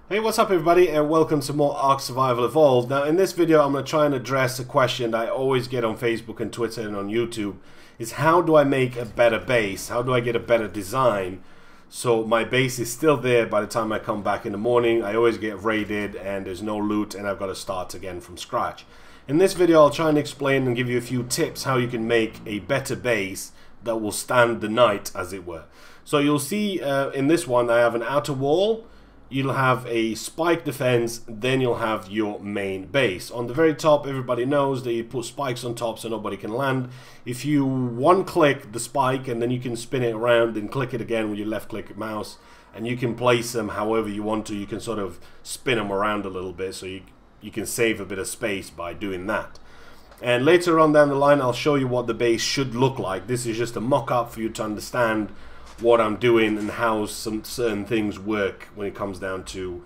Hey, what's up everybody, and welcome to more Ark Survival Evolved. Now in this video I'm going to try and address a question that I always get on Facebook and Twitter and on YouTube, is how do I make a better base? How do I get a better design so my base is still there by the time I come back in the morning? I always get raided and there's no loot and I've got to start again from scratch. In this video I'll try and explain and give you a few tips how you can make a better base that will stand the night, as it were. So you'll see in this one I have an outer wall. You'll have a spike defense, then you'll have your main base. On the very top, everybody knows that you put spikes on top so nobody can land. If you one-click the spike and then you can spin it around and click it again with your left-click mouse, and you can place them however you want to. You can sort of spin them around a little bit so you can save a bit of space by doing that. And later on down the line, I'll show you what the base should look like. This is just a mock-up for you to understand what I'm doing and how some certain things work when it comes down to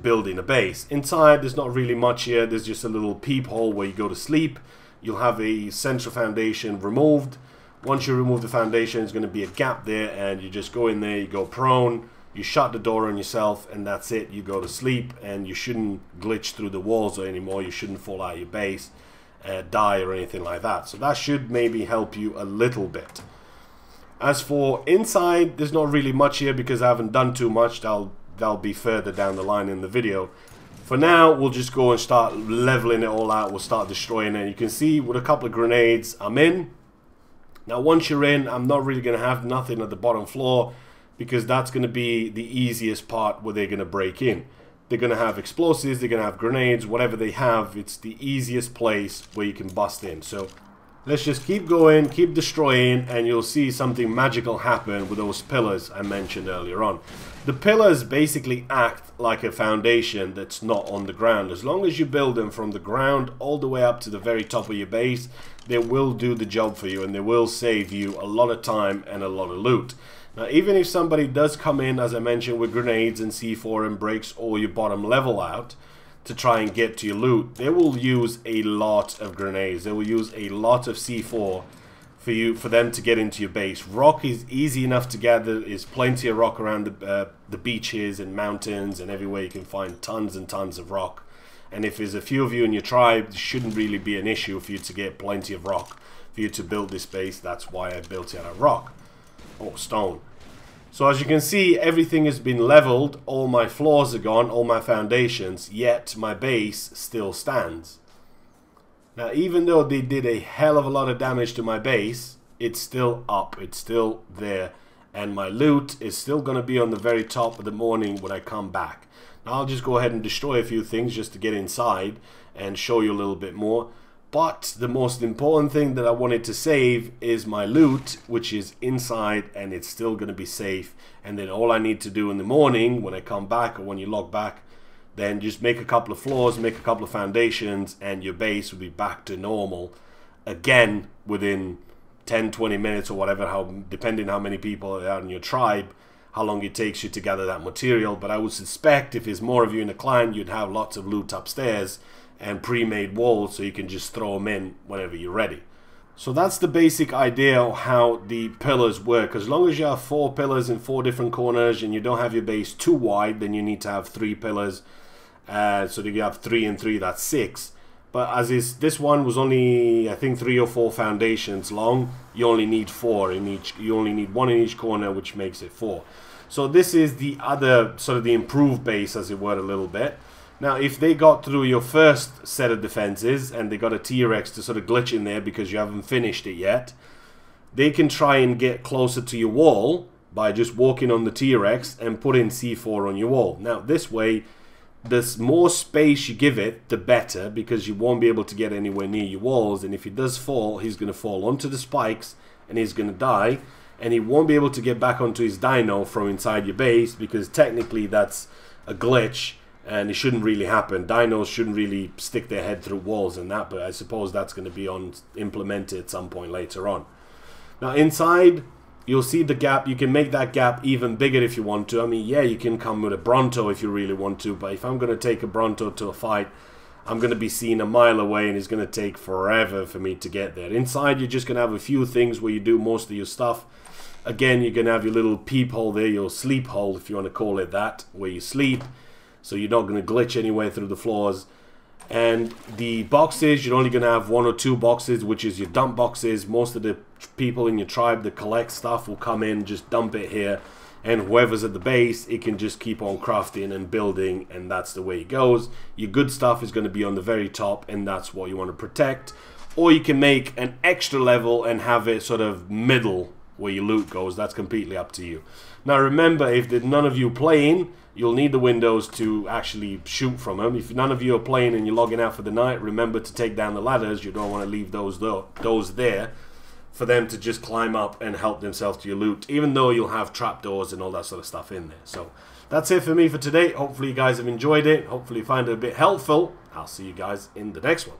building a base. Inside there's not really much here. There's just a little peephole where you go to sleep. You'll have a central foundation removed. Once you remove the foundation, there's going to be a gap there, and you just go in there, you go prone, you shut the door on yourself, and that's it. You go to sleep, and you shouldn't glitch through the walls anymore. You shouldn't fall out of your base, die or anything like that. So that should maybe help you a little bit. As for inside, there's not really much here because I haven't done too much. That'll be further down the line in the video. For now, we'll just go and start leveling it all out. We'll start destroying it. You can see with a couple of grenades, I'm in. Now, once you're in, I'm not really going to have nothing at the bottom floor because that's going to be the easiest part where they're going to break in. They're going to have explosives, they're going to have grenades, whatever they have. It's the easiest place where you can bust in. So let's just keep going, keep destroying, and you'll see something magical happen with those pillars I mentioned earlier on. The pillars basically act like a foundation that's not on the ground. As long as you build them from the ground all the way up to the very top of your base, they will do the job for you, and they will save you a lot of time and a lot of loot. Now, even if somebody does come in, as I mentioned, with grenades and C4 and breaks all your bottom level out to try and get to your loot, they will use a lot of grenades. They will use a lot of C4 for them to get into your base. Rock is easy enough to gather. There's plenty of rock around the beaches and mountains and everywhere. You can find tons and tons of rock. And if there's a few of you in your tribe, it shouldn't really be an issue for you to get plenty of rock for you to build this base. That's why I built it out of rock or stone. So as you can see, everything has been leveled, all my floors are gone, all my foundations, yet my base still stands. Now, even though they did a hell of a lot of damage to my base, it's still up, it's still there, and my loot is still going to be on the very top of the morning when I come back. Now, I'll just go ahead and destroy a few things just to get inside and show you a little bit more. But the most important thing that I wanted to save is my loot, which is inside, and it's still going to be safe. And then all I need to do in the morning when I come back, or when you log back, then just make a couple of floors, make a couple of foundations, and your base will be back to normal again within 10-20 minutes or whatever, depending how many people are in your tribe, how long it takes you to gather that material. But I would suspect if there's more of you in the clan, you'd have lots of loot upstairs and pre-made walls, so you can just throw them in whenever you're ready. So that's the basic idea of how the pillars work. As long as you have 4 pillars in 4 different corners and you don't have your base too wide, then you need to have 3 pillars. So that you have 3 and 3, that's 6. But as this one was only, I think, 3 or 4 foundations long, you only need 4 in each. You only need 1 in each corner, which makes it 4. So this is the other sort of the improved base, as it were, a little bit. Now, if they got through your first set of defenses and they got a T-Rex to sort of glitch in there because you haven't finished it yet, they can try and get closer to your wall by just walking on the T-Rex and putting C4 on your wall. Now, this way, the more space you give it, the better, because you won't be able to get anywhere near your walls. And if he does fall, he's going to fall onto the spikes and he's going to die. And he won't be able to get back onto his dino from inside your base, because technically that's a glitch. And it shouldn't really happen. Dinos shouldn't really stick their head through walls and that, but I suppose that's going to be implemented at some point later on. Now inside, you'll see the gap. You can make that gap even bigger if you want to. I mean, yeah, you can come with a Bronto if you really want to, but if I'm going to take a Bronto to a fight, I'm going to be seen a mile away and it's going to take forever for me to get there. Inside, you're just going to have a few things where you do most of your stuff. Again, you're going to have your little peephole there, your sleep hole, if you want to call it that, where you sleep. so you're not going to glitch anywhere through the floors. And the boxes, you're only going to have 1 or 2 boxes, which is your dump boxes. Most of the people in your tribe that collect stuff will come in, just dump it here, and whoever's at the base, it can just keep on crafting and building, and that's the way it goes. Your good stuff is going to be on the very top, and that's what you want to protect. Or you can make an extra level and have it sort of middle where your loot goes. That's completely up to you. Now remember, if there's none of you playing, you'll need the windows to actually shoot from them. If none of you are playing and you're logging out for the night, remember to take down the ladders. You don't want to leave those there for them to just climb up and help themselves to your loot, even though you'll have trapdoors and all that sort of stuff in there. So that's it for me for today. Hopefully you guys have enjoyed it. Hopefully you find it a bit helpful. I'll see you guys in the next one.